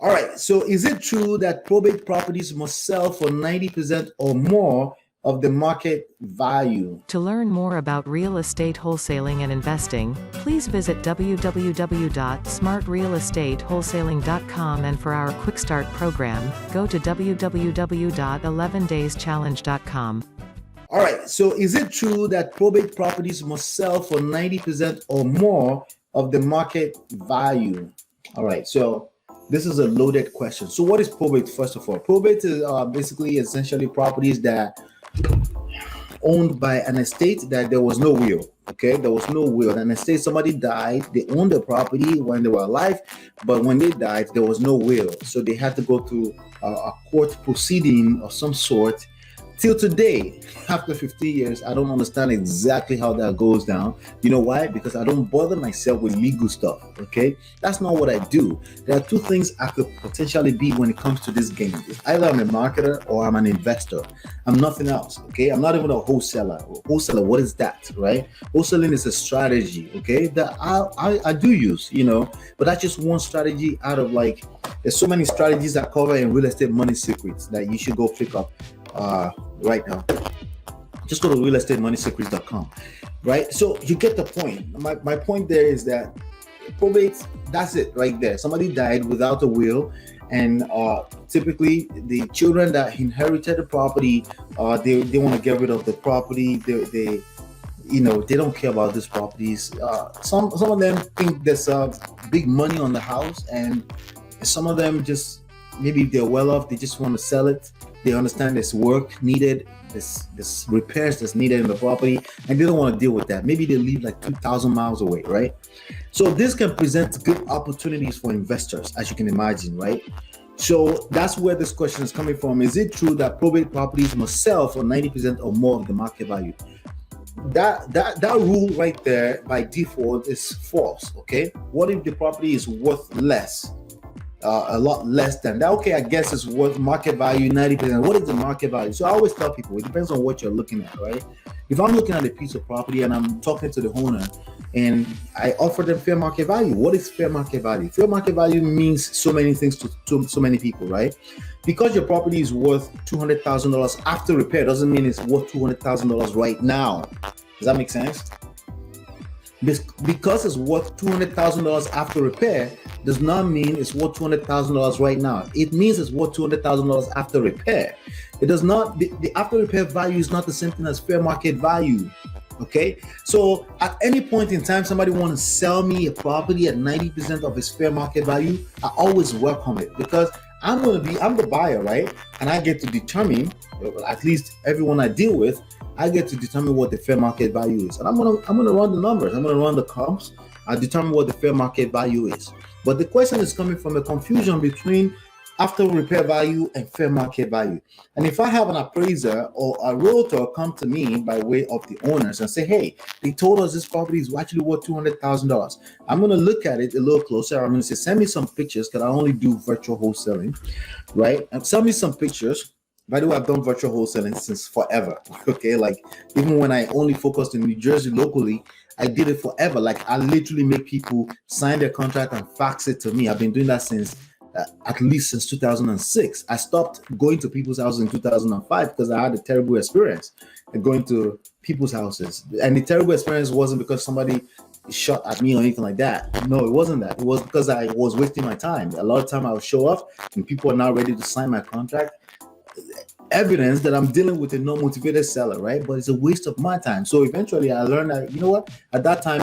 All right. So is it true that probate properties must sell for 90% or more of the market value? To learn more about real estate wholesaling and investing, please visit www.smartrealestatewholesaling.com, and for our Quick Start program, go to www.11dayschallenge.com. All right. So is it true that probate properties must sell for 90% or more of the market value? All right. So this is a loaded question. So what is probate, first of all? Probate is basically essentially properties that owned by an estate that there was no will. Okay, there was no will. An estate, somebody died, they owned the property when they were alive, but when they died, there was no will. So they had to go through a court proceeding of some sort. Till today, after 50 years, I don't understand exactly how that goes down. You know why? Because I don't bother myself with legal stuff, okay? That's not what I do. There are two things I could potentially be when it comes to this game. It's either I'm a marketer or I'm an investor. I'm nothing else, okay? I'm not even a wholesaler. Wholesaler, what is that, right? Wholesaling is a strategy, okay, that I do use, but that's just one strategy out of there's so many strategies I cover in Real Estate Money Secrets that you should go pick up right now. Just go to realestatemoneysecrets.com, right? So you get the point. My point there is that probate, that's it right there. Somebody died without a will, and typically the children that inherited the property, they want to get rid of the property. They don't care about these properties. Some of them think there's big money on the house, and some of them just, maybe if they're well off, they just want to sell it. They understand there's work needed, this repairs that's needed in the property, and they don't want to deal with that. Maybe they live 2,000 miles away, right? So this can present good opportunities for investors, as you can imagine, right? So that's where this question is coming from. Is it true that probate properties must sell for 90% or more of the market value? That rule right there by default is false, okay? What if the property is worth less? A lot less than that. Okay, I guess it's worth market value 90%. What is the market value? So I always tell people, it depends on what you're looking at, right? If I'm looking at a piece of property and I'm talking to the owner and I offer them fair market value, what is fair market value? Fair market value means so many things to so many people, right? Because your property is worth $200,000 after repair doesn't mean it's worth $200,000 right now. Does that make sense? Because it's worth $200,000 after repair does not mean it's worth $200,000 right now. It means it's worth $200,000 after repair. It does not, the after repair value is not the same thing as fair market value. Okay, so at any point in time, somebody wants to sell me a property at 90% of its fair market value, I always welcome it, because I'm the buyer, right? And I get to determine, at least everyone I deal with, I get to determine what the fair market value is. And I'm gonna run the numbers, I'm gonna run the comps, I determine what the fair market value is. But the question is coming from a confusion between after repair value and fair market value. And if I have an appraiser or a realtor come to me by way of the owners and say, hey, they told us this property is actually worth $200,000. I'm going to look at it a little closer. I'm going to say, send me some pictures, because I only do virtual wholesaling, right? And send me some pictures. By the way, I've done virtual wholesaling since forever. Okay, even when I only focused in New Jersey locally, I did it forever. I literally make people sign their contract and fax it to me. I've been doing that since at least since 2006. I stopped going to people's houses in 2005 because I had a terrible experience going to people's houses. And the terrible experience wasn't because somebody shot at me or anything like that. No, it wasn't that. It was because I was wasting my time. A lot of time I would show up and people are now ready to sign my contract. Evidence that I'm dealing with a non-motivated seller, right? But it's a waste of my time. So eventually I learned that, you know what? At that time,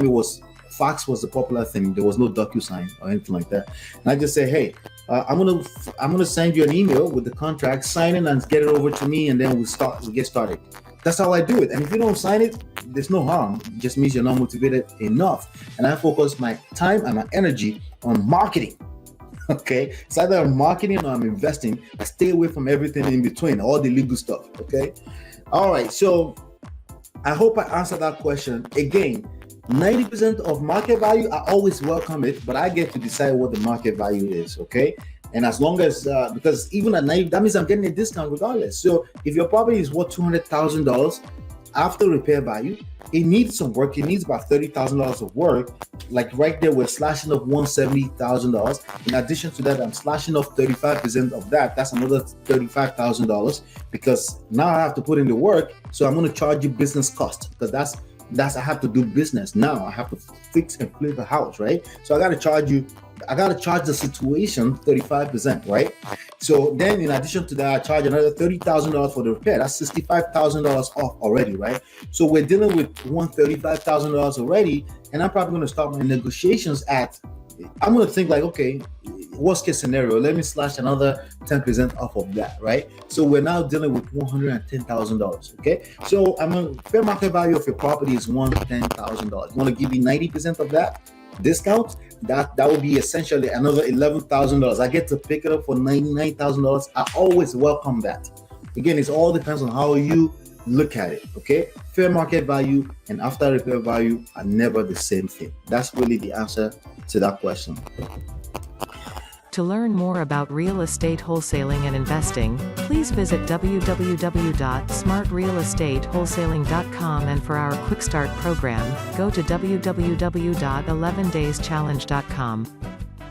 fax was the popular thing. There was no DocuSign or anything like that. And I just say, hey, I'm gonna send you an email with the contract, sign it and get it over to me, and then we'll get started. That's how I do it. And if you don't sign it, there's no harm. It just means you're not motivated enough. And I focus my time and my energy on marketing. Okay, it's either I'm marketing or I'm investing. I stay away from everything in between, all the legal stuff. Okay, all right. So I hope I answered that question. Again, 90% of market value, I always welcome it, but I get to decide what the market value is. Okay, and as long as because even at 90, that means I'm getting a discount regardless. So if your property is worth $200,000, after repair value, it needs some work. It needs about $30,000 of work. Like right there, we're slashing off $170,000. In addition to that, I'm slashing off 35% of that. That's another $35,000 because now I have to put in the work. So I'm going to charge you business cost because that's I have to do business now. I have to fix and flip the house, right? So I got to charge the situation 35%, right? So then in addition to that, I charge another $30,000 for the repair. That's $65,000 off already, right? So we're dealing with $135,000 already, and I'm probably going to start my negotiations I'm going to think like, okay, worst case scenario, let me slash another 10% off of that, right? So we're now dealing with $110,000, okay? So fair market value of your property is $110,000. You want to give me 90% of that discount? That would be essentially another $11,000. I get to pick it up for $99,000. I always welcome that. Again, it all depends on how you look at it, okay? Fair market value and after repair value are never the same thing. That's really the answer to that question. To learn more about real estate wholesaling and investing, please visit www.smartrealestatewholesaling.com, and for our Quick Start program, go to www.11dayschallenge.com.